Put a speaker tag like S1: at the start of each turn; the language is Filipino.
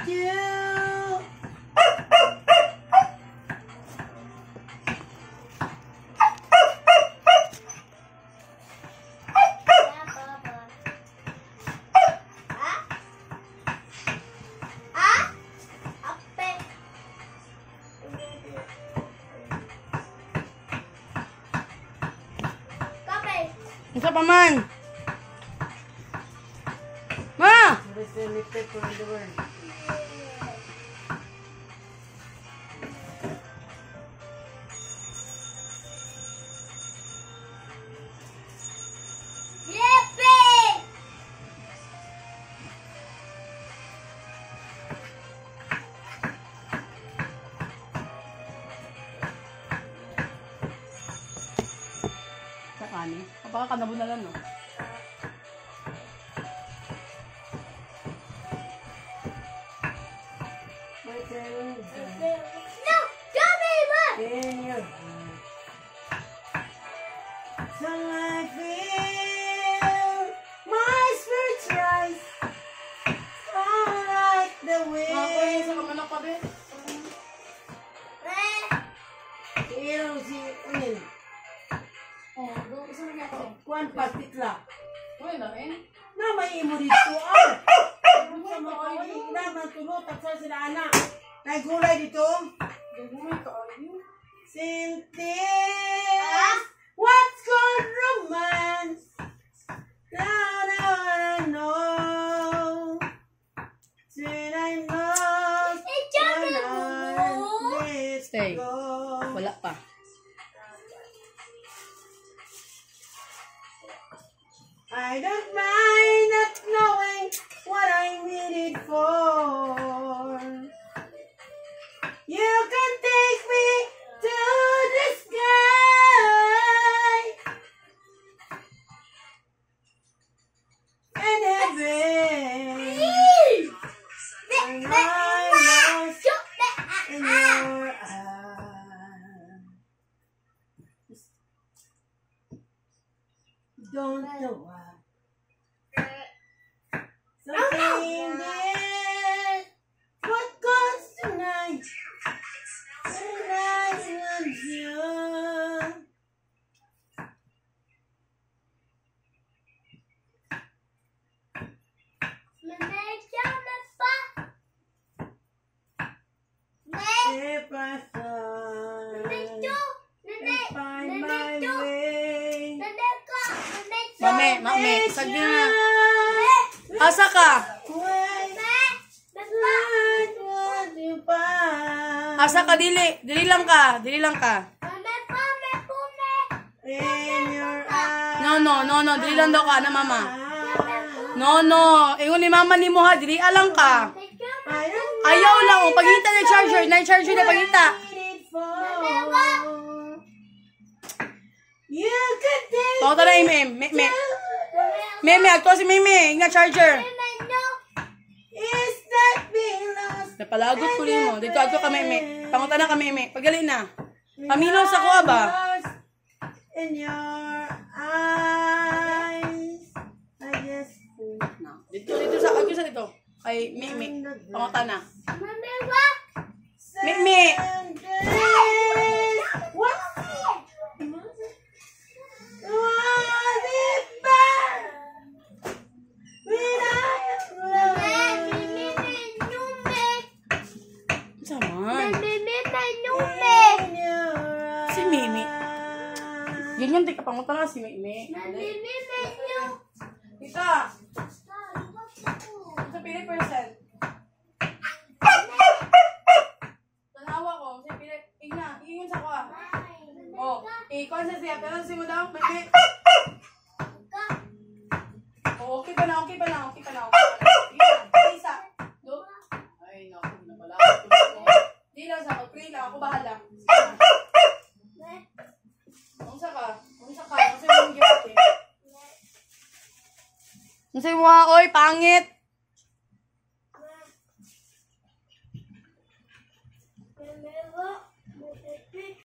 S1: you.
S2: Isa pa man. Ma! Sakani. Baka kanabunalan, no?
S1: No! Dummy! Look! In your heart. So I feel my spirits rise. Oh, like the wind.
S2: Sa kamana pa, be.
S1: Si Win.
S2: Oh, isa na nga ako.
S1: Kuan pastikla.
S2: Uy, na rin.
S1: Na may imo dito. Ah! Naman tulot at sa sila anak. May gulay dito.
S2: Gagumay ka, ayun.
S1: Cynthia, what's called romance? Now I know. Till I know.
S2: Stay. Wala pa.
S1: I don't mind not knowing what I needed for. You can take me to the sky and heaven. And I'm lost in your eyes. Don't know why. Something did what goes tonight. And I want you. If I find my way.
S2: Mame, sagdi na. Asa ka? Asa ka, dili. Dili lang ka. Dili lang ka.
S1: In your eyes.
S2: No. Dili lang daw ka na, mama. No. Ingon ni mama ni mo ha. Dili alang ka. Ayaw lang. O, paghita na charger. Na-charger na paghita.
S1: You could take
S2: Pakota na, Meme, agto si Meme. Inga charger.
S1: is that being lost.
S2: Napalagot ko rin mo. Dito agto ka, Meme. Panguta na ka, Meme. Paggali na. Paminaw sa kuha ba?
S1: In your eyes. I guess.
S2: Dito sa agto sa dito. Kay Meme. Panguta na. Meme.
S1: What?
S2: Si Mimi. Ganyan, di ka panguta na si Mimi. Tita. Sa pili percent. Tanawa ko. Sa pili. Igna. Iyon sa ko ah. Oh. Ikaw sa siya. Pero si mo daw. Mimi. Oh, okay pa na. Isa. Do. Ay, naku. Napala. Di lang sa pag-pray lang. Ako bahala. Unsa ka? Kasi yung gift eh. Unsa mo ha? Oy, pangit.